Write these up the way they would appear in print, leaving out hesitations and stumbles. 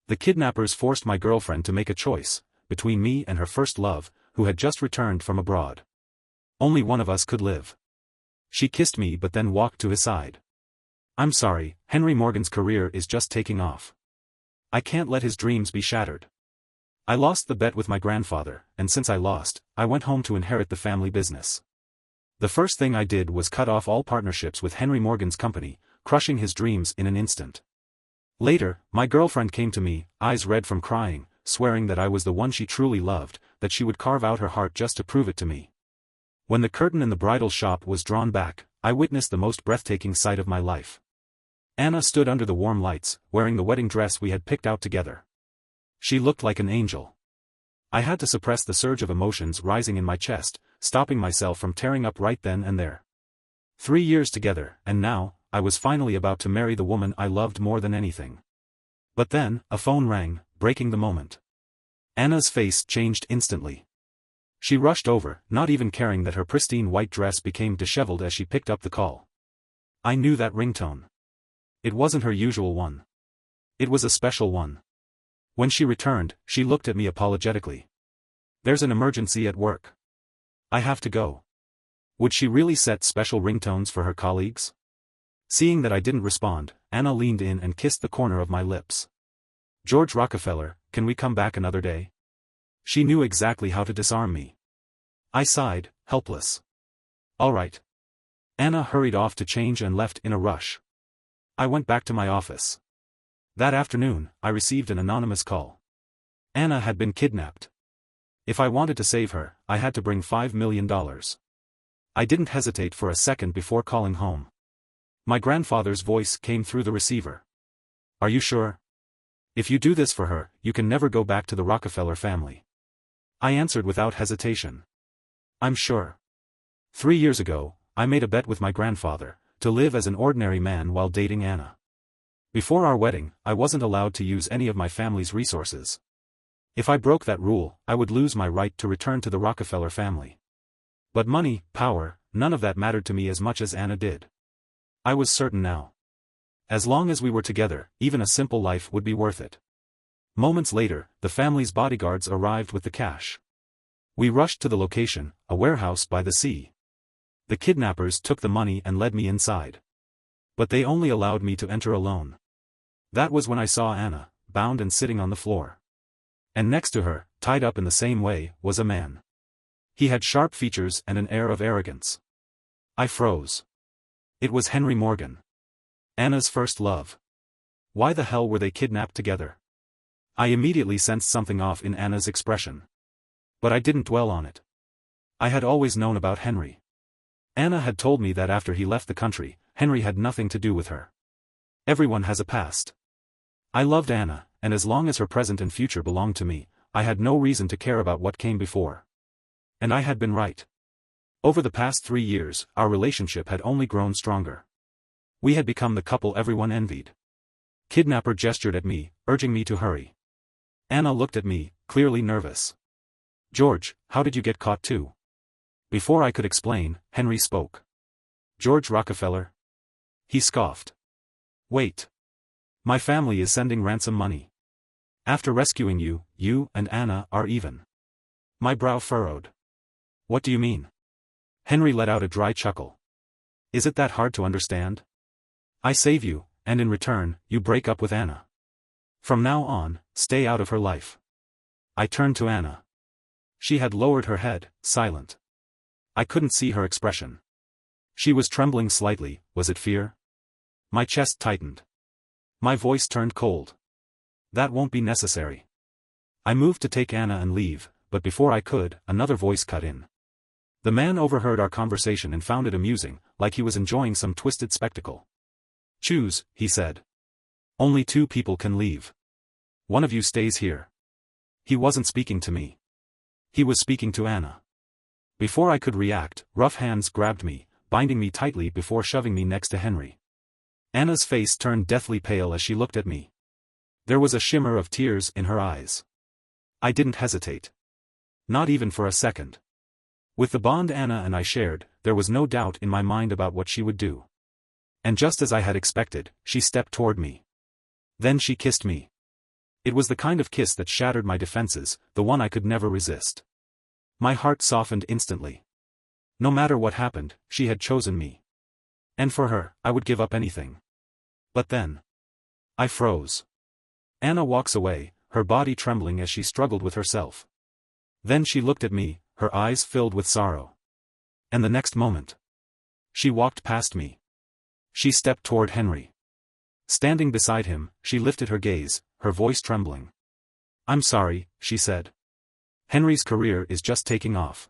The kidnappers forced my girlfriend to make a choice, between me and her first love, who had just returned from abroad. Only one of us could live. She kissed me but then walked to his side. I'm sorry, Henry Morgan's career is just taking off. I can't let his dreams be shattered. I lost the bet with my grandfather, and since I lost, I went home to inherit the family business. The first thing I did was cut off all partnerships with Henry Morgan's company, crushing his dreams in an instant. Later, my girlfriend came to me, eyes red from crying, swearing that I was the one she truly loved, that she would carve out her heart just to prove it to me. When the curtain in the bridal shop was drawn back, I witnessed the most breathtaking sight of my life. Anna stood under the warm lights, wearing the wedding dress we had picked out together. She looked like an angel. I had to suppress the surge of emotions rising in my chest, stopping myself from tearing up right then and there. 3 years together, and now, I was finally about to marry the woman I loved more than anything. But then, a phone rang, breaking the moment. Anna's face changed instantly. She rushed over, not even caring that her pristine white dress became disheveled as she picked up the call. I knew that ringtone. It wasn't her usual one. It was a special one. When she returned, she looked at me apologetically. There's an emergency at work. I have to go. Would she really set special ringtones for her colleagues? Seeing that I didn't respond, Anna leaned in and kissed the corner of my lips. George Rockefeller, can we come back another day? She knew exactly how to disarm me. I sighed, helpless. All right. Anna hurried off to change and left in a rush. I went back to my office. That afternoon, I received an anonymous call. Anna had been kidnapped. If I wanted to save her, I had to bring $5 million. I didn't hesitate for a second before calling home. My grandfather's voice came through the receiver. Are you sure? If you do this for her, you can never go back to the Rockefeller family. I answered without hesitation. I'm sure. 3 years ago, I made a bet with my grandfather, to live as an ordinary man while dating Anna. Before our wedding, I wasn't allowed to use any of my family's resources. If I broke that rule, I would lose my right to return to the Rockefeller family. But money, power, none of that mattered to me as much as Anna did. I was certain now. As long as we were together, even a simple life would be worth it. Moments later, the family's bodyguards arrived with the cash. We rushed to the location, a warehouse by the sea. The kidnappers took the money and led me inside. But they only allowed me to enter alone. That was when I saw Anna, bound and sitting on the floor. And next to her, tied up in the same way, was a man. He had sharp features and an air of arrogance. I froze. It was Henry Morgan. Anna's first love. Why the hell were they kidnapped together? I immediately sensed something off in Anna's expression. But I didn't dwell on it. I had always known about Henry. Anna had told me that after he left the country, Henry had nothing to do with her. Everyone has a past. I loved Anna, and as long as her present and future belonged to me, I had no reason to care about what came before. And I had been right. Over the past 3 years, our relationship had only grown stronger. We had become the couple everyone envied. Kidnapper gestured at me, urging me to hurry. Anna looked at me, clearly nervous. George, how did you get caught too? Before I could explain, Henry spoke. George Rockefeller? He scoffed. Wait. My family is sending ransom money. After rescuing you, you and Anna are even. My brow furrowed. What do you mean? Henry let out a dry chuckle. Is it that hard to understand? I save you, and in return, you break up with Anna. From now on, stay out of her life. I turned to Anna. She had lowered her head, silent. I couldn't see her expression. She was trembling slightly. Was it fear? My chest tightened. My voice turned cold. That won't be necessary. I moved to take Anna and leave, but before I could, another voice cut in. The man overheard our conversation and found it amusing, like he was enjoying some twisted spectacle. Choose, he said. Only 2 people can leave. One of you stays here. He wasn't speaking to me. He was speaking to Anna. Before I could react, rough hands grabbed me, binding me tightly before shoving me next to Henry. Anna's face turned deathly pale as she looked at me. There was a shimmer of tears in her eyes. I didn't hesitate. Not even for a second. With the bond Anna and I shared, there was no doubt in my mind about what she would do. And just as I had expected, she stepped toward me. Then she kissed me. It was the kind of kiss that shattered my defenses, the one I could never resist. My heart softened instantly. No matter what happened, she had chosen me. And for her, I would give up anything. But then, I froze. Anna walks away, her body trembling as she struggled with herself. Then she looked at me, her eyes filled with sorrow. And the next moment, she walked past me. She stepped toward Henry. Standing beside him, she lifted her gaze, her voice trembling. "I'm sorry," she said. "Henry's career is just taking off.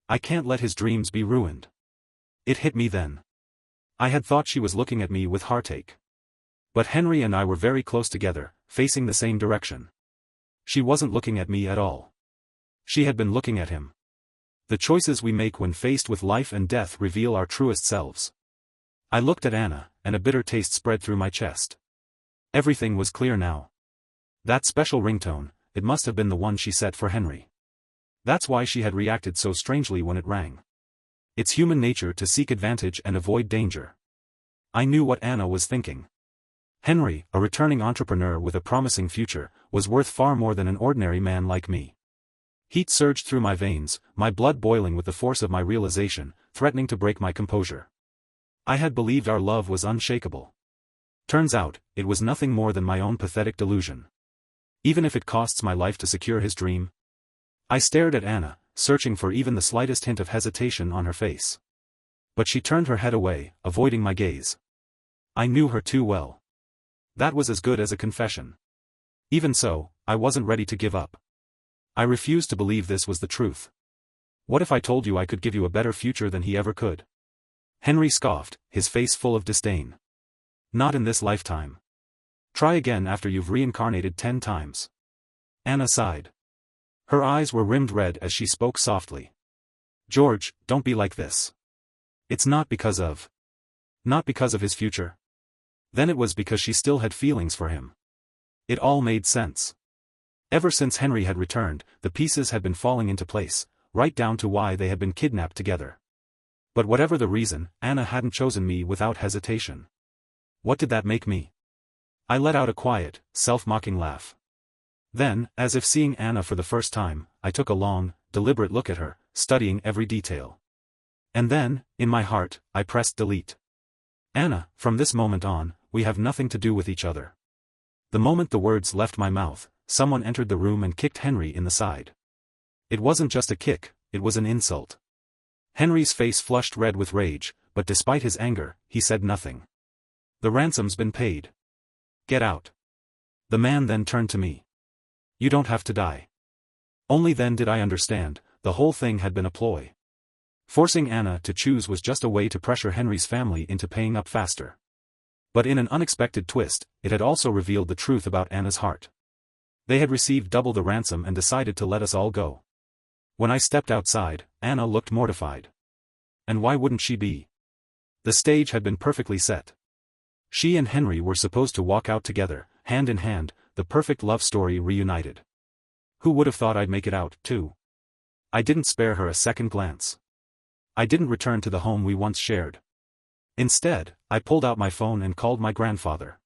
I can't let his dreams be ruined." It hit me then. I had thought she was looking at me with heartache. But Henry and I were very close together, facing the same direction. She wasn't looking at me at all. She had been looking at him. The choices we make when faced with life and death reveal our truest selves. I looked at Anna, and a bitter taste spread through my chest. Everything was clear now. That special ringtone, it must have been the one she set for Henry. That's why she had reacted so strangely when it rang. It's human nature to seek advantage and avoid danger. I knew what Anna was thinking. Henry, a returning entrepreneur with a promising future, was worth far more than an ordinary man like me. Heat surged through my veins, my blood boiling with the force of my realization, threatening to break my composure. I had believed our love was unshakable. Turns out, it was nothing more than my own pathetic delusion. Even if it costs my life to secure his dream. I stared at Anna, searching for even the slightest hint of hesitation on her face. But she turned her head away, avoiding my gaze. I knew her too well. That was as good as a confession. Even so, I wasn't ready to give up. I refused to believe this was the truth. What if I told you I could give you a better future than he ever could? Henry scoffed, his face full of disdain. Not in this lifetime. Try again after you've reincarnated 10 times. Anna sighed. Her eyes were rimmed red as she spoke softly. George, don't be like this. It's not because of his future. Then it was because she still had feelings for him. It all made sense. Ever since Henry had returned, the pieces had been falling into place, right down to why they had been kidnapped together. But whatever the reason, Anna hadn't chosen me without hesitation. What did that make me? I let out a quiet, self-mocking laugh. Then, as if seeing Anna for the first time, I took a long, deliberate look at her, studying every detail. And then, in my heart, I pressed delete. Anna, from this moment on, we have nothing to do with each other. The moment the words left my mouth, someone entered the room and kicked Henry in the side. It wasn't just a kick, it was an insult. Henry's face flushed red with rage, but despite his anger, he said nothing. The ransom's been paid. Get out. The man then turned to me. You don't have to die. Only then did I understand, the whole thing had been a ploy. Forcing Anna to choose was just a way to pressure Henry's family into paying up faster. But in an unexpected twist, it had also revealed the truth about Anna's heart. They had received double the ransom and decided to let us all go. When I stepped outside, Anna looked mortified. And why wouldn't she be? The stage had been perfectly set. She and Henry were supposed to walk out together, hand in hand, the perfect love story reunited. Who would have thought I'd make it out, too? I didn't spare her a second glance. I didn't return to the home we once shared. Instead, I pulled out my phone and called my grandfather.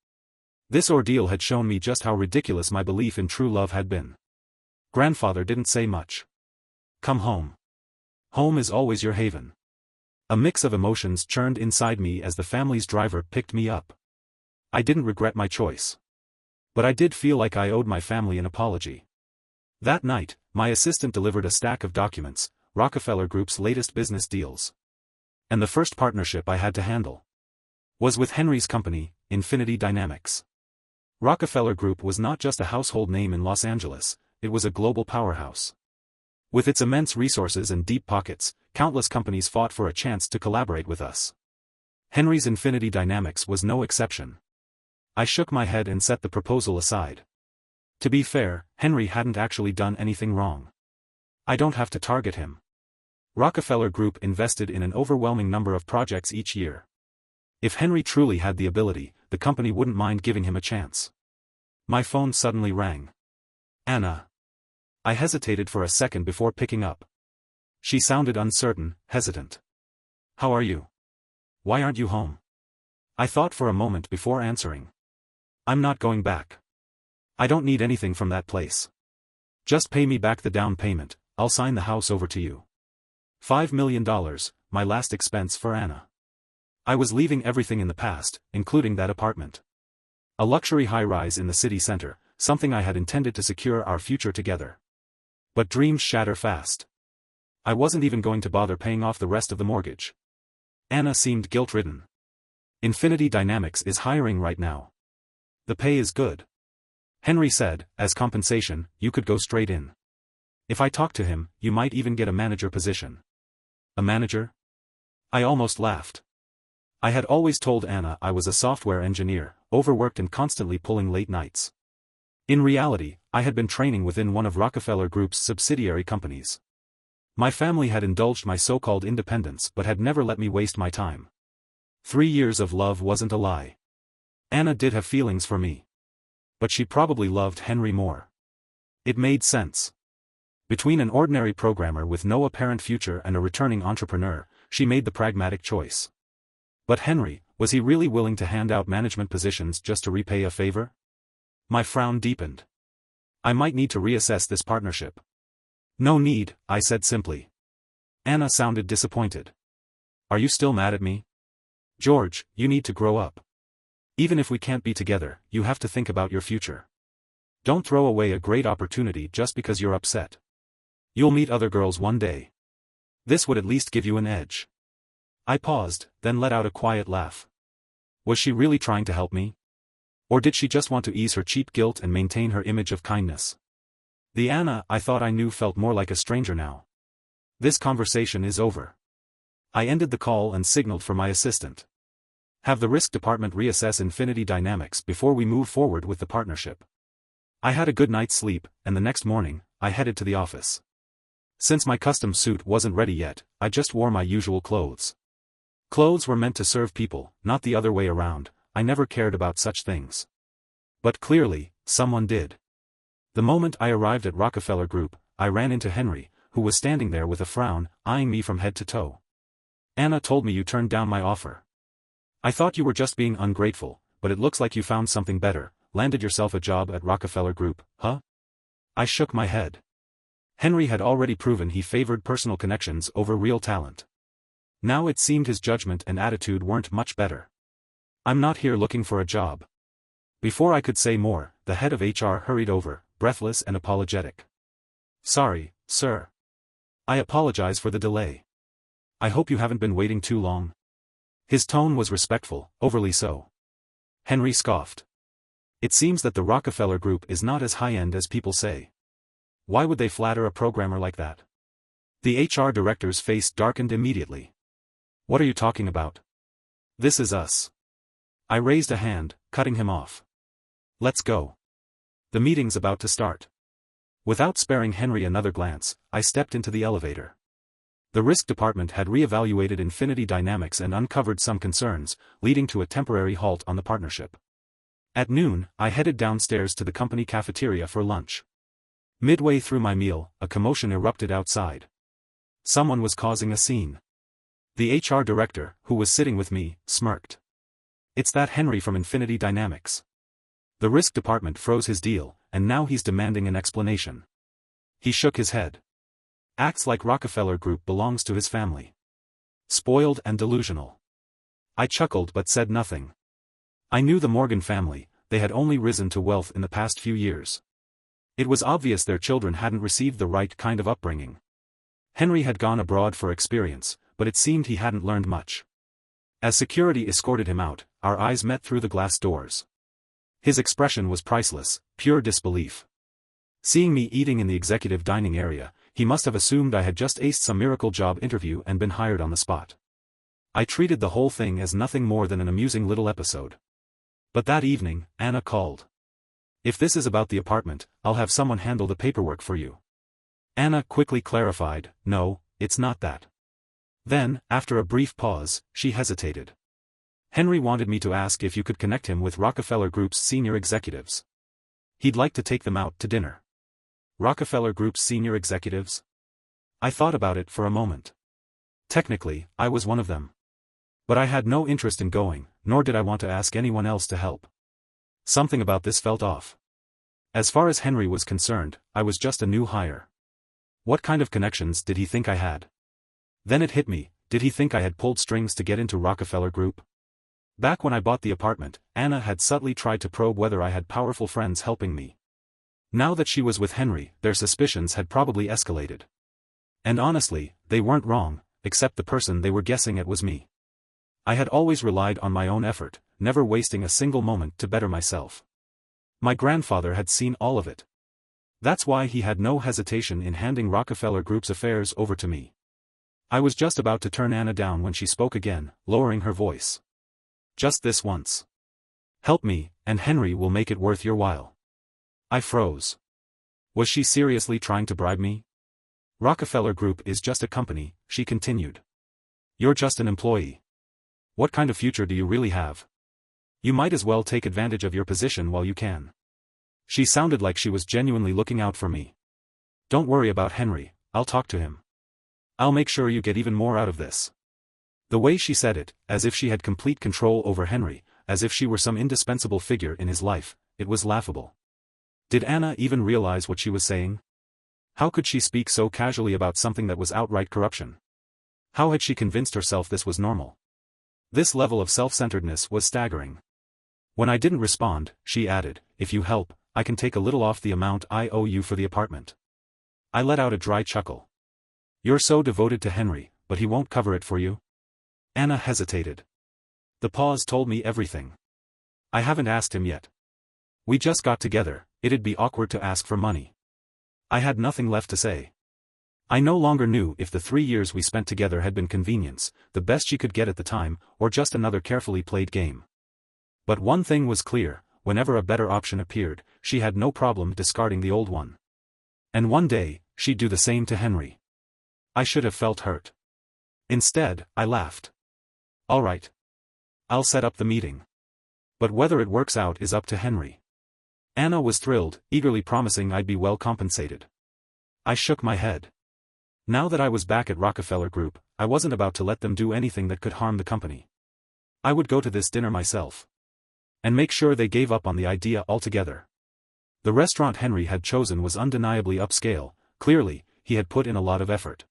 This ordeal had shown me just how ridiculous my belief in true love had been. Grandfather didn't say much. Come home. Home is always your haven. A mix of emotions churned inside me as the family's driver picked me up. I didn't regret my choice. But I did feel like I owed my family an apology. That night, my assistant delivered a stack of documents, Rockefeller Group's latest business deals. And the first partnership I had to handle was with Henry's company, Infinity Dynamics. Rockefeller Group was not just a household name in Los Angeles, it was a global powerhouse. With its immense resources and deep pockets, countless companies fought for a chance to collaborate with us. Henry's Infinity Dynamics was no exception. I shook my head and set the proposal aside. To be fair, Henry hadn't actually done anything wrong. I don't have to target him. Rockefeller Group invested in an overwhelming number of projects each year. If Henry truly had the ability, the company wouldn't mind giving him a chance. My phone suddenly rang. Anna. I hesitated for a second before picking up. She sounded uncertain, hesitant. How are you? Why aren't you home? I thought for a moment before answering. I'm not going back. I don't need anything from that place. Just pay me back the down payment, I'll sign the house over to you. $5 million, my last expense for Anna. I was leaving everything in the past, including that apartment. A luxury high-rise in the city center, something I had intended to secure our future together. But dreams shatter fast. I wasn't even going to bother paying off the rest of the mortgage. Anna seemed guilt-ridden. Infinity Dynamics is hiring right now. The pay is good. Henry said, as compensation, you could go straight in. If I talk to him, you might even get a manager position. A manager? I almost laughed. I had always told Anna I was a software engineer, overworked and constantly pulling late nights. In reality, I had been training within one of Rockefeller Group's subsidiary companies. My family had indulged my so-called independence but had never let me waste my time. 3 years of love wasn't a lie. Anna did have feelings for me. But she probably loved Henry more. It made sense. Between an ordinary programmer with no apparent future and a returning entrepreneur, she made the pragmatic choice. But Henry, was he really willing to hand out management positions just to repay a favor? My frown deepened. I might need to reassess this partnership. No need, I said simply. Anna sounded disappointed. Are you still mad at me? George, you need to grow up. Even if we can't be together, you have to think about your future. Don't throw away a great opportunity just because you're upset. You'll meet other girls one day. This would at least give you an edge. I paused, then let out a quiet laugh. Was she really trying to help me? Or did she just want to ease her cheap guilt and maintain her image of kindness? The Anna I thought I knew felt more like a stranger now. This conversation is over. I ended the call and signaled for my assistant. Have the risk department reassess Infinity Dynamics before we move forward with the partnership. I had a good night's sleep, and the next morning, I headed to the office. Since my custom suit wasn't ready yet, I just wore my usual clothes. Clothes were meant to serve people, not the other way around. I never cared about such things. But clearly, someone did. The moment I arrived at Rockefeller Group, I ran into Henry, who was standing there with a frown, eyeing me from head to toe. Anna told me you turned down my offer. I thought you were just being ungrateful, but it looks like you found something better, landed yourself a job at Rockefeller Group, huh? I shook my head. Henry had already proven he favored personal connections over real talent. Now it seemed his judgment and attitude weren't much better. I'm not here looking for a job. Before I could say more, the head of HR hurried over, breathless and apologetic. Sorry, sir. I apologize for the delay. I hope you haven't been waiting too long. His tone was respectful, overly so. Henry scoffed. It seems that the Rockefeller Group is not as high-end as people say. Why would they flatter a programmer like that? The HR director's face darkened immediately. What are you talking about? This is us. I raised a hand, cutting him off. Let's go. The meeting's about to start. Without sparing Henry another glance, I stepped into the elevator. The risk department had reevaluated Infinity Dynamics and uncovered some concerns, leading to a temporary halt on the partnership. At noon, I headed downstairs to the company cafeteria for lunch. Midway through my meal, a commotion erupted outside. Someone was causing a scene. The HR director, who was sitting with me, smirked. It's that Henry from Infinity Dynamics. The risk department froze his deal, and now he's demanding an explanation. He shook his head. Acts like Rockefeller Group belongs to his family. Spoiled and delusional. I chuckled but said nothing. I knew the Morgan family, they had only risen to wealth in the past few years. It was obvious their children hadn't received the right kind of upbringing. Henry had gone abroad for experience, but it seemed he hadn't learned much. As security escorted him out, our eyes met through the glass doors. His expression was priceless, pure disbelief. Seeing me eating in the executive dining area, he must have assumed I had just aced some miracle job interview and been hired on the spot. I treated the whole thing as nothing more than an amusing little episode. But that evening, Anna called. If this is about the apartment, I'll have someone handle the paperwork for you. Anna quickly clarified, no, it's not that. Then, after a brief pause, she hesitated. Henry wanted me to ask if you could connect him with Rockefeller Group's senior executives. He'd like to take them out to dinner. Rockefeller Group's senior executives? I thought about it for a moment. Technically, I was one of them. But I had no interest in going, nor did I want to ask anyone else to help. Something about this felt off. As far as Henry was concerned, I was just a new hire. What kind of connections did he think I had? Then it hit me, did he think I had pulled strings to get into Rockefeller Group? Back when I bought the apartment, Anna had subtly tried to probe whether I had powerful friends helping me. Now that she was with Henry, their suspicions had probably escalated. And honestly, they weren't wrong, except the person they were guessing at was me. I had always relied on my own effort, never wasting a single moment to better myself. My grandfather had seen all of it. That's why he had no hesitation in handing Rockefeller Group's affairs over to me. I was just about to turn Anna down when she spoke again, lowering her voice. Just this once. Help me, and Henry will make it worth your while. I froze. Was she seriously trying to bribe me? Rockefeller Group is just a company, she continued. You're just an employee. What kind of future do you really have? You might as well take advantage of your position while you can. She sounded like she was genuinely looking out for me. Don't worry about Henry, I'll talk to him. I'll make sure you get even more out of this. The way she said it, as if she had complete control over Henry, as if she were some indispensable figure in his life, it was laughable. Did Anna even realize what she was saying? How could she speak so casually about something that was outright corruption? How had she convinced herself this was normal? This level of self-centeredness was staggering. When I didn't respond, she added, if you help, I can take a little off the amount I owe you for the apartment. I let out a dry chuckle. You're so devoted to Henry, but he won't cover it for you? Anna hesitated. The pause told me everything. I haven't asked him yet. We just got together, it'd be awkward to ask for money. I had nothing left to say. I no longer knew if the 3 years we spent together had been convenience, the best she could get at the time, or just another carefully played game. But one thing was clear, whenever a better option appeared, she had no problem discarding the old one. And one day, she'd do the same to Henry. I should have felt hurt. Instead, I laughed. All right. I'll set up the meeting. But whether it works out is up to Henry. Anna was thrilled, eagerly promising I'd be well compensated. I shook my head. Now that I was back at Rockefeller Group, I wasn't about to let them do anything that could harm the company. I would go to this dinner myself. And make sure they gave up on the idea altogether. The restaurant Henry had chosen was undeniably upscale, clearly, he had put in a lot of effort.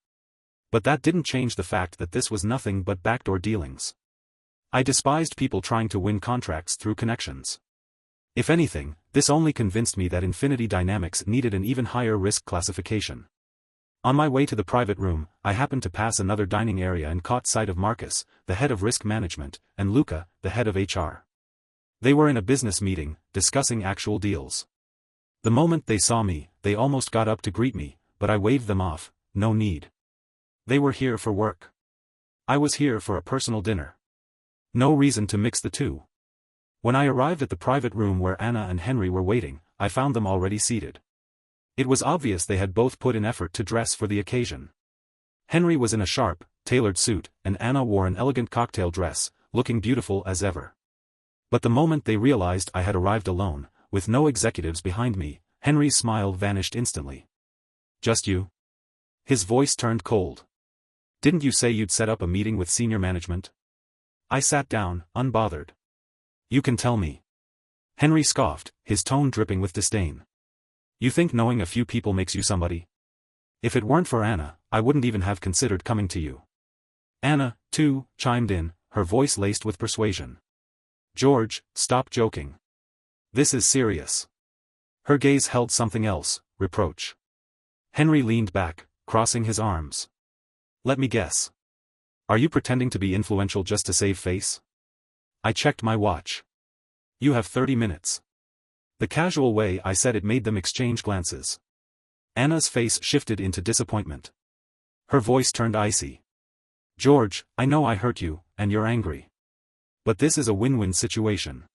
But that didn't change the fact that this was nothing but backdoor dealings. I despised people trying to win contracts through connections. If anything, this only convinced me that Infinity Dynamics needed an even higher risk classification. On my way to the private room, I happened to pass another dining area and caught sight of Marcus, the head of risk management, and Luca, the head of HR. They were in a business meeting, discussing actual deals. The moment they saw me, they almost got up to greet me, but I waved them off, no need. They were here for work. I was here for a personal dinner. No reason to mix the two. When I arrived at the private room where Anna and Henry were waiting, I found them already seated. It was obvious they had both put in effort to dress for the occasion. Henry was in a sharp, tailored suit, and Anna wore an elegant cocktail dress, looking beautiful as ever. But the moment they realized I had arrived alone, with no executives behind me, Henry's smile vanished instantly. Just you? His voice turned cold. Didn't you say you'd set up a meeting with senior management? I sat down, unbothered. You can tell me. Henry scoffed, his tone dripping with disdain. You think knowing a few people makes you somebody? If it weren't for Anna, I wouldn't even have considered coming to you. Anna, too, chimed in, her voice laced with persuasion. George, stop joking. This is serious. Her gaze held something else, reproach. Henry leaned back, crossing his arms. Let me guess. Are you pretending to be influential just to save face? I checked my watch. You have 30 minutes. The casual way I said it made them exchange glances. Anna's face shifted into disappointment. Her voice turned icy. George, I know I hurt you, and you're angry. But this is a win-win situation.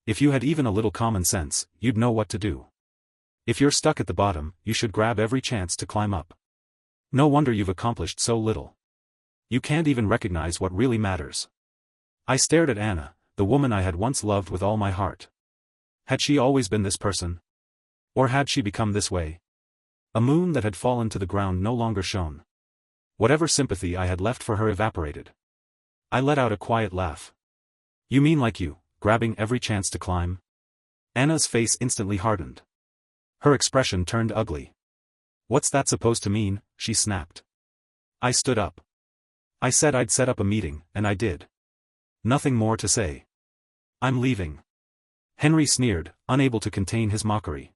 If you had even a little common sense, you'd know what to do. If you're stuck at the bottom, you should grab every chance to climb up. No wonder you've accomplished so little. You can't even recognize what really matters. I stared at Anna, the woman I had once loved with all my heart. Had she always been this person? Or had she become this way? A moon that had fallen to the ground no longer shone. Whatever sympathy I had left for her evaporated. I let out a quiet laugh. You mean like you, grabbing every chance to climb? Anna's face instantly hardened. Her expression turned ugly. "What's that supposed to mean?" she snapped. I stood up. "I said I'd set up a meeting, and I did. Nothing more to say. I'm leaving." Henry sneered, unable to contain his mockery.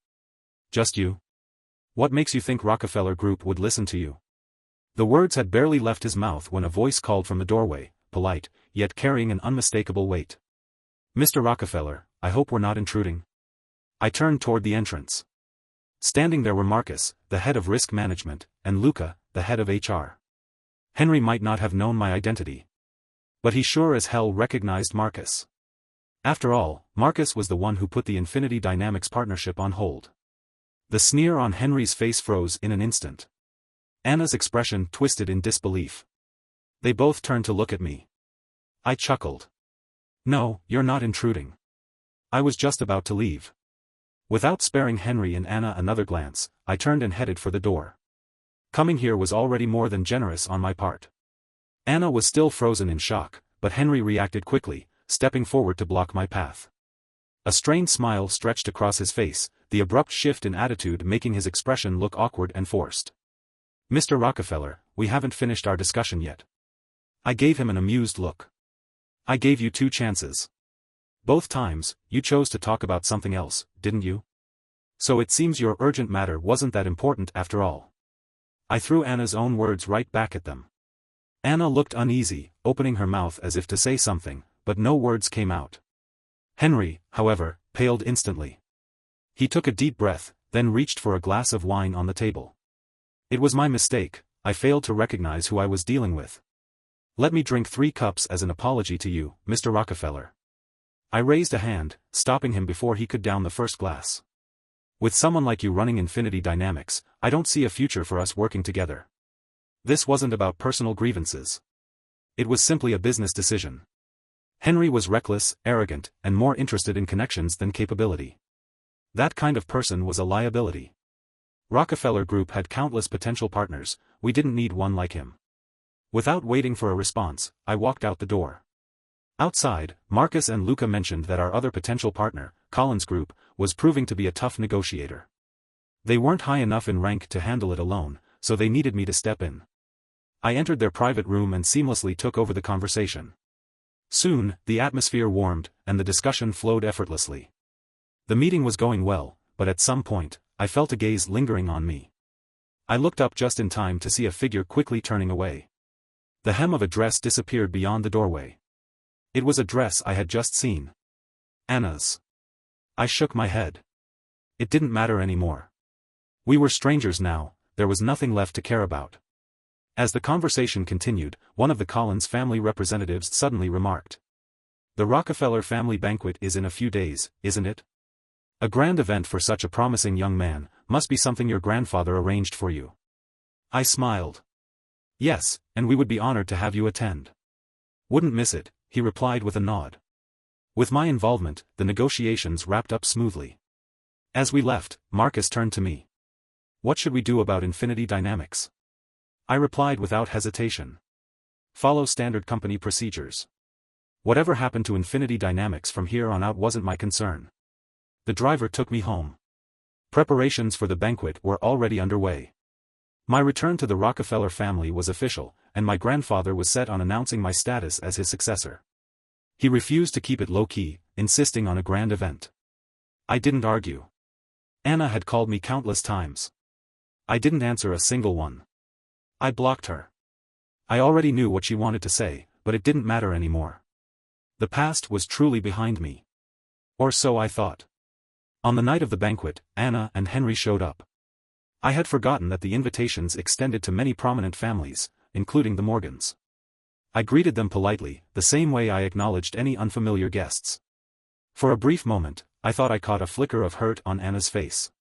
"Just you? What makes you think Rockefeller Group would listen to you?" The words had barely left his mouth when a voice called from the doorway, polite, yet carrying an unmistakable weight. "Mr. Rockefeller, I hope we're not intruding." I turned toward the entrance. Standing there were Marcus, the head of risk management, and Luca, the head of HR. Henry might not have known my identity, but he sure as hell recognized Marcus. After all, Marcus was the one who put the Infinity Dynamics partnership on hold. The sneer on Henry's face froze in an instant. Anna's expression twisted in disbelief. They both turned to look at me. I chuckled. "No, you're not intruding. I was just about to leave." Without sparing Henry and Anna another glance, I turned and headed for the door. Coming here was already more than generous on my part. Anna was still frozen in shock, but Henry reacted quickly, stepping forward to block my path. A strained smile stretched across his face, the abrupt shift in attitude making his expression look awkward and forced. "Mr. Rockefeller, we haven't finished our discussion yet." I gave him an amused look. "I gave you 2 chances. Both times, you chose to talk about something else, didn't you? So it seems your urgent matter wasn't that important after all." I threw Anna's own words right back at them. Anna looked uneasy, opening her mouth as if to say something, but no words came out. Henry, however, paled instantly. He took a deep breath, then reached for a glass of wine on the table. "It was my mistake, I failed to recognize who I was dealing with. Let me drink 3 cups as an apology to you, Mr. Rockefeller." I raised a hand, stopping him before he could down the first glass. "With someone like you running Infinity Dynamics, I don't see a future for us working together." This wasn't about personal grievances. It was simply a business decision. Henry was reckless, arrogant, and more interested in connections than capability. That kind of person was a liability. Rockefeller Group had countless potential partners, we didn't need one like him. Without waiting for a response, I walked out the door. Outside, Marcus and Luca mentioned that our other potential partner, Collins Group, was proving to be a tough negotiator. They weren't high enough in rank to handle it alone, so they needed me to step in. I entered their private room and seamlessly took over the conversation. Soon, the atmosphere warmed, and the discussion flowed effortlessly. The meeting was going well, but at some point, I felt a gaze lingering on me. I looked up just in time to see a figure quickly turning away. The hem of a dress disappeared beyond the doorway. It was a dress I had just seen. Anna's. I shook my head. It didn't matter anymore. We were strangers now, there was nothing left to care about. As the conversation continued, one of the Collins family representatives suddenly remarked. "The Rockefeller family banquet is in a few days, isn't it? A grand event for such a promising young man, must be something your grandfather arranged for you." I smiled. "Yes, and we would be honored to have you attend." "Wouldn't miss it," he replied with a nod. With my involvement, the negotiations wrapped up smoothly. As we left, Marcus turned to me. "What should we do about Infinity Dynamics?" I replied without hesitation. "Follow standard company procedures. Whatever happened to Infinity Dynamics from here on out wasn't my concern." The driver took me home. Preparations for the banquet were already underway. My return to the Rockefeller family was official, and my grandfather was set on announcing my status as his successor. He refused to keep it low-key, insisting on a grand event. I didn't argue. Anna had called me countless times. I didn't answer a single one. I blocked her. I already knew what she wanted to say, but it didn't matter anymore. The past was truly behind me. Or so I thought. On the night of the banquet, Anna and Henry showed up. I had forgotten that the invitations extended to many prominent families, including the Morgans. I greeted them politely, the same way I acknowledged any unfamiliar guests. For a brief moment, I thought I caught a flicker of hurt on Anna's face.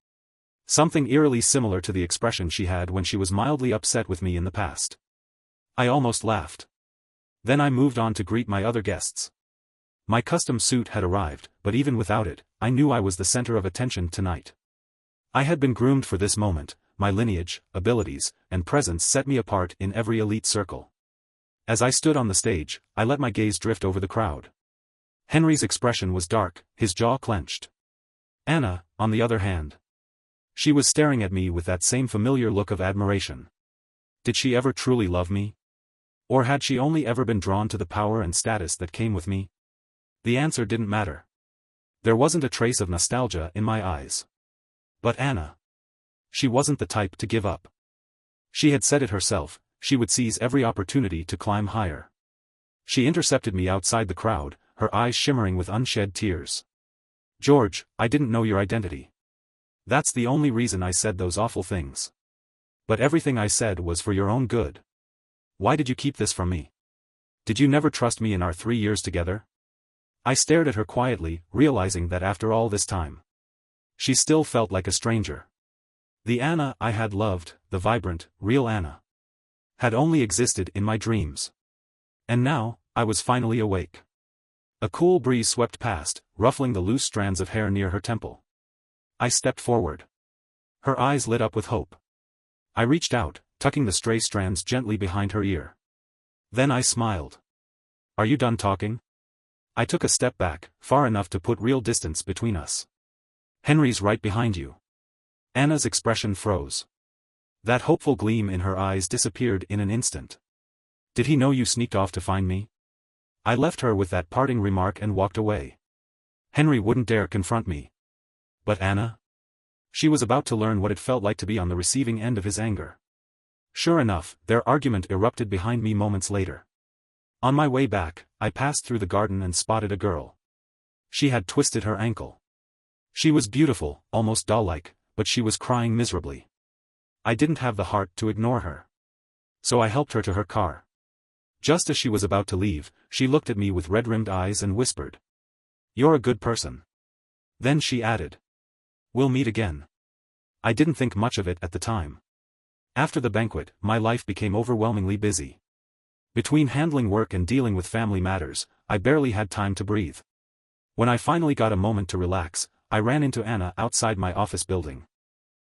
Something eerily similar to the expression she had when she was mildly upset with me in the past. I almost laughed. Then I moved on to greet my other guests. My custom suit had arrived, but even without it, I knew I was the center of attention tonight. I had been groomed for this moment, my lineage, abilities, and presence set me apart in every elite circle. As I stood on the stage, I let my gaze drift over the crowd. Henry's expression was dark, his jaw clenched. Anna, on the other hand. She was staring at me with that same familiar look of admiration. Did she ever truly love me? Or had she only ever been drawn to the power and status that came with me? The answer didn't matter. There wasn't a trace of nostalgia in my eyes. But Anna. She wasn't the type to give up. She had said it herself, she would seize every opportunity to climb higher. She intercepted me outside the crowd, her eyes shimmering with unshed tears. George, I didn't know your identity. That's the only reason I said those awful things. But everything I said was for your own good. Why did you keep this from me? Did you never trust me in our 3 years together? I stared at her quietly, realizing that after all this time, she still felt like a stranger. The Anna I had loved, the vibrant, real Anna, had only existed in my dreams. And now, I was finally awake. A cool breeze swept past, ruffling the loose strands of hair near her temple. I stepped forward. Her eyes lit up with hope. I reached out, tucking the stray strands gently behind her ear. Then I smiled. Are you done talking? I took a step back, far enough to put real distance between us. Henry's right behind you. Anna's expression froze. That hopeful gleam in her eyes disappeared in an instant. Did he know you sneaked off to find me? I left her with that parting remark and walked away. Henry wouldn't dare confront me. But Anna? She was about to learn what it felt like to be on the receiving end of his anger. Sure enough, their argument erupted behind me moments later. On my way back, I passed through the garden and spotted a girl. She had twisted her ankle. She was beautiful, almost doll-like, but she was crying miserably. I didn't have the heart to ignore her. So I helped her to her car. Just as she was about to leave, she looked at me with red-rimmed eyes and whispered, "You're a good person." Then she added, "We'll meet again." I didn't think much of it at the time. After the banquet, my life became overwhelmingly busy. Between handling work and dealing with family matters, I barely had time to breathe. When I finally got a moment to relax, I ran into Anna outside my office building.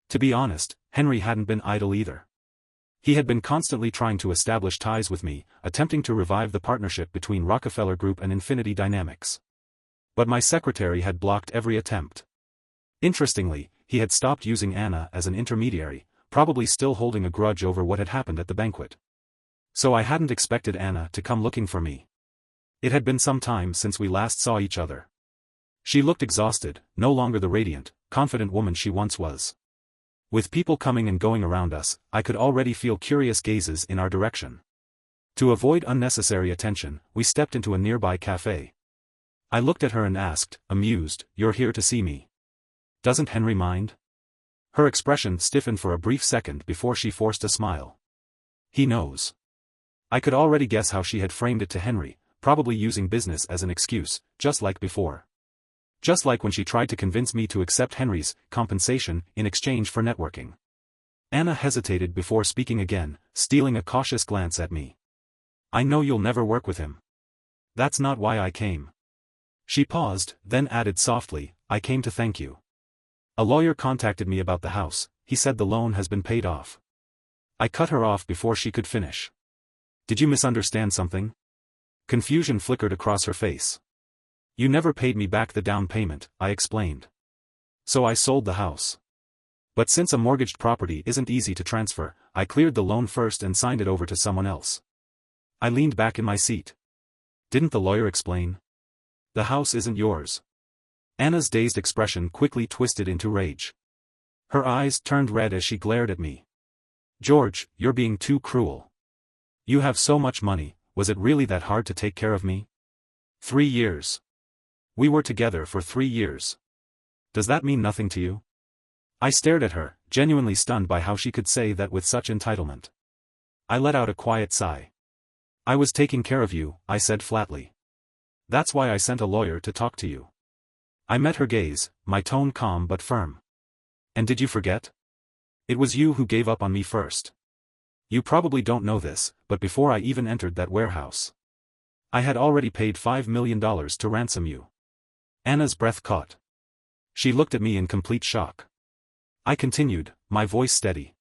To be honest, Henry hadn't been idle either. He had been constantly trying to establish ties with me, attempting to revive the partnership between Rockefeller Group and Infinity Dynamics. But my secretary had blocked every attempt. Interestingly, he had stopped using Anna as an intermediary, probably still holding a grudge over what had happened at the banquet. So I hadn't expected Anna to come looking for me. It had been some time since we last saw each other. She looked exhausted, no longer the radiant, confident woman she once was. With people coming and going around us, I could already feel curious gazes in our direction. To avoid unnecessary attention, we stepped into a nearby cafe. I looked at her and asked, amused, "You're here to see me? Doesn't Henry mind?" Her expression stiffened for a brief second before she forced a smile. "He knows." I could already guess how she had framed it to Henry, probably using business as an excuse, just like before. Just like when she tried to convince me to accept Henry's compensation in exchange for networking. Anna hesitated before speaking again, stealing a cautious glance at me. "I know you'll never work with him. That's not why I came." She paused, then added softly, "I came to thank you. A lawyer contacted me about the house, he said the loan has been paid off." I cut her off before she could finish. "Did you misunderstand something?" Confusion flickered across her face. "You never paid me back the down payment," I explained. "So I sold the house. But since a mortgaged property isn't easy to transfer, I cleared the loan first and signed it over to someone else." I leaned back in my seat. "Didn't the lawyer explain? The house isn't yours." Anna's dazed expression quickly twisted into rage. Her eyes turned red as she glared at me. "George, you're being too cruel. You have so much money, was it really that hard to take care of me? 3 years. We were together for 3 years. Does that mean nothing to you?" I stared at her, genuinely stunned by how she could say that with such entitlement. I let out a quiet sigh. "I was taking care of you," I said flatly. "That's why I sent a lawyer to talk to you." I met her gaze, my tone calm but firm. "And did you forget? It was you who gave up on me first. You probably don't know this, but before I even entered that warehouse, I had already paid $5 million to ransom you." Anna's breath caught. She looked at me in complete shock. I continued, my voice steady.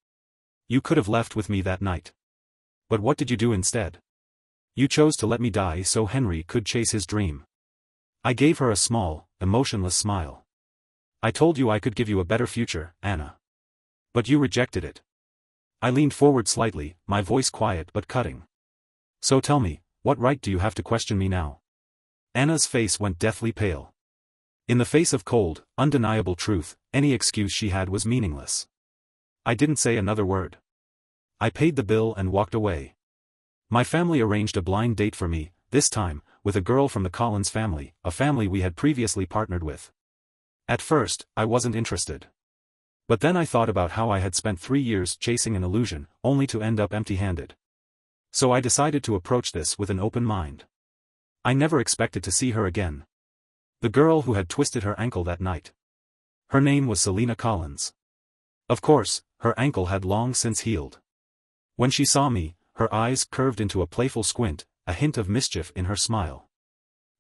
"You could have left with me that night. But what did you do instead? You chose to let me die so Henry could chase his dream." I gave her a small, emotionless smile. "I told you I could give you a better future, Anna. But you rejected it. I leaned forward slightly, my voice quiet but cutting. So tell me, what right do you have to question me now? Anna's face went deathly pale. In the face of cold, undeniable truth, any excuse she had was meaningless. I didn't say another word. I paid the bill and walked away. My family arranged a blind date for me, this time, with a girl from the Collins family, a family we had previously partnered with. At first, I wasn't interested. But then I thought about how I had spent 3 years chasing an illusion, only to end up empty-handed. So I decided to approach this with an open mind. I never expected to see her again. The girl who had twisted her ankle that night. Her name was Selena Collins. Of course, her ankle had long since healed. When she saw me, her eyes curved into a playful squint, a hint of mischief in her smile.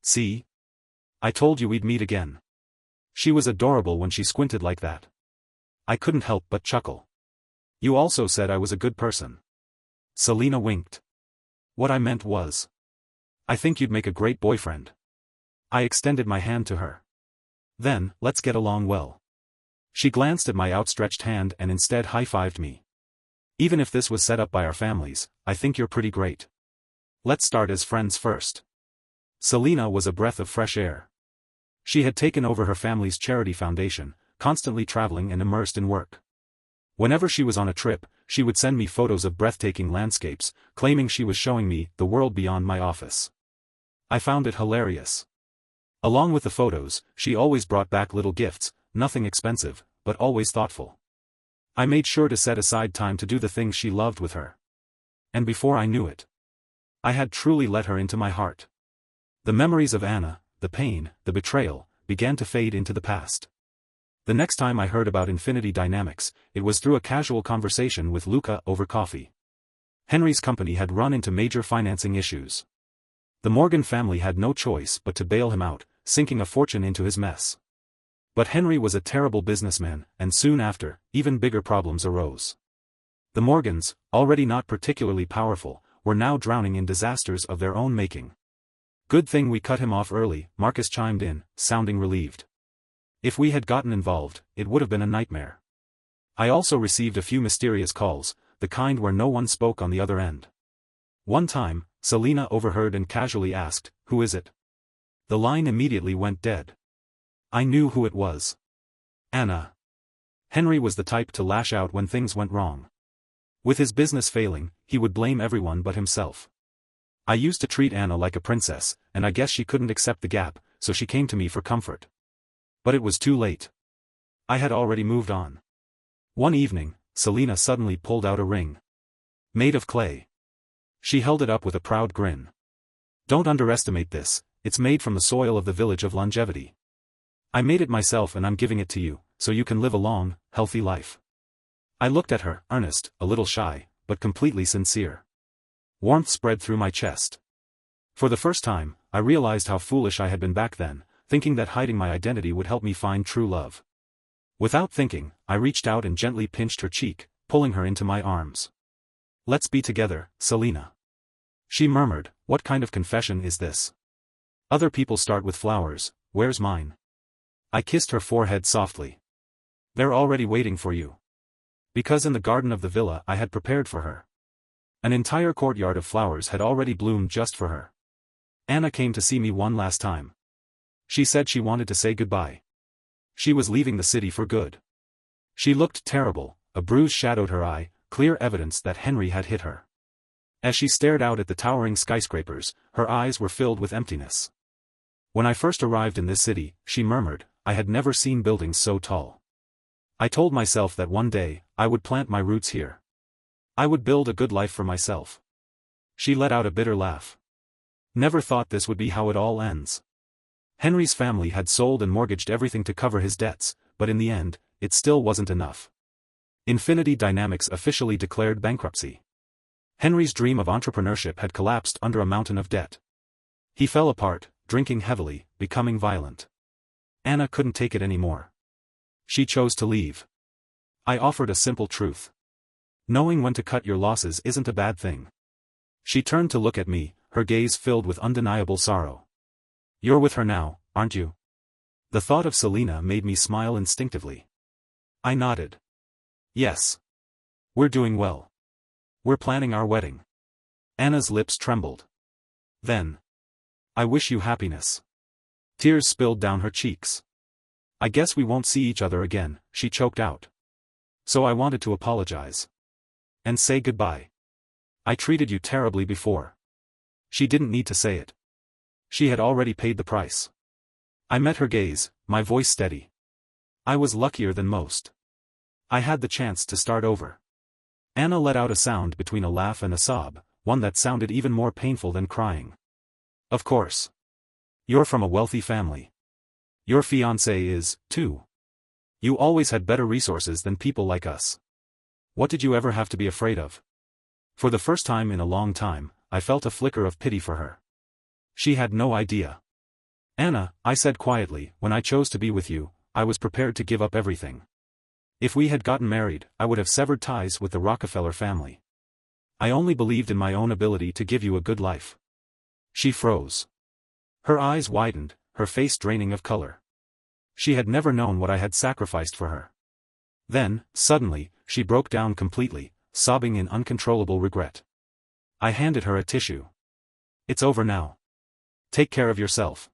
See? I told you we'd meet again. She was adorable when she squinted like that. I couldn't help but chuckle. You also said I was a good person. Selena winked. What I meant was, I think you'd make a great boyfriend. I extended my hand to her. Then, let's get along well. She glanced at my outstretched hand and instead high-fived me. Even if this was set up by our families, I think you're pretty great. Let's start as friends first. Selena was a breath of fresh air. She had taken over her family's charity foundation, constantly traveling and immersed in work. Whenever she was on a trip, she would send me photos of breathtaking landscapes, claiming she was showing me the world beyond my office. I found it hilarious. Along with the photos, she always brought back little gifts, nothing expensive, but always thoughtful. I made sure to set aside time to do the things she loved with her. And before I knew it, I had truly let her into my heart. The memories of Anna, the pain, the betrayal, began to fade into the past. The next time I heard about Infinity Dynamics, it was through a casual conversation with Luca over coffee. Henry's company had run into major financing issues. The Morgan family had no choice but to bail him out, sinking a fortune into his mess. But Henry was a terrible businessman, and soon after, even bigger problems arose. The Morgans, already not particularly powerful, were now drowning in disasters of their own making. Good thing we cut him off early, Marcus chimed in, sounding relieved. If we had gotten involved, it would have been a nightmare. I also received a few mysterious calls, the kind where no one spoke on the other end. One time, Selena overheard and casually asked, "Who is it?" The line immediately went dead. I knew who it was. Anna. Henry was the type to lash out when things went wrong. With his business failing, he would blame everyone but himself. I used to treat Anna like a princess, and I guess she couldn't accept the gap, so she came to me for comfort. But it was too late. I had already moved on. One evening, Selena suddenly pulled out a ring. Made of clay. She held it up with a proud grin. Don't underestimate this, it's made from the soil of the village of longevity. I made it myself and I'm giving it to you, so you can live a long, healthy life. I looked at her, earnest, a little shy, but completely sincere. Warmth spread through my chest. For the first time, I realized how foolish I had been back then, thinking that hiding my identity would help me find true love. Without thinking, I reached out and gently pinched her cheek, pulling her into my arms. Let's be together, Selena. She murmured, what kind of confession is this? Other people start with flowers, where's mine? I kissed her forehead softly. They're already waiting for you. Because in the garden of the villa I had prepared for her. An entire courtyard of flowers had already bloomed just for her. Anna came to see me one last time. She said she wanted to say goodbye. She was leaving the city for good. She looked terrible, a bruise shadowed her eye, clear evidence that Henry had hit her. As she stared out at the towering skyscrapers, her eyes were filled with emptiness. When I first arrived in this city, she murmured, I had never seen buildings so tall. I told myself that one day, I would plant my roots here. I would build a good life for myself. She let out a bitter laugh. Never thought this would be how it all ends. Henry's family had sold and mortgaged everything to cover his debts, but in the end, it still wasn't enough. Infinity Dynamics officially declared bankruptcy. Henry's dream of entrepreneurship had collapsed under a mountain of debt. He fell apart, drinking heavily, becoming violent. Anna couldn't take it anymore. She chose to leave. I offered a simple truth. Knowing when to cut your losses isn't a bad thing. She turned to look at me, her gaze filled with undeniable sorrow. You're with her now, aren't you? The thought of Selena made me smile instinctively. I nodded. Yes. We're doing well. We're planning our wedding. Anna's lips trembled. Then. I wish you happiness. Tears spilled down her cheeks. I guess we won't see each other again, she choked out. So I wanted to apologize. And say goodbye. I treated you terribly before. She didn't need to say it. She had already paid the price. I met her gaze, my voice steady. I was luckier than most. I had the chance to start over. Anna let out a sound between a laugh and a sob, one that sounded even more painful than crying. Of course. You're from a wealthy family. Your fiancé is, too. You always had better resources than people like us. What did you ever have to be afraid of? For the first time in a long time, I felt a flicker of pity for her. She had no idea. Anna, I said quietly, when I chose to be with you, I was prepared to give up everything. If we had gotten married, I would have severed ties with the Rockefeller family. I only believed in my own ability to give you a good life. She froze. Her eyes widened, her face draining of color. She had never known what I had sacrificed for her. Then, suddenly, she broke down completely, sobbing in uncontrollable regret. I handed her a tissue. It's over now. Take care of yourself.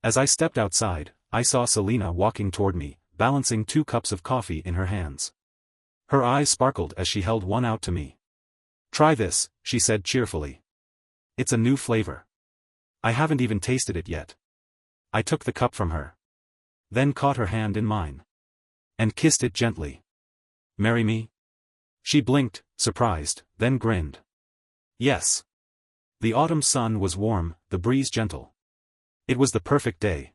As I stepped outside, I saw Selena walking toward me, balancing 2 cups of coffee in her hands. Her eyes sparkled as she held one out to me. Try this, she said cheerfully. It's a new flavor. I haven't even tasted it yet. I took the cup from her. Then caught her hand in mine. And kissed it gently. Marry me? She blinked, surprised, then grinned. Yes. The autumn sun was warm, the breeze gentle. It was the perfect day.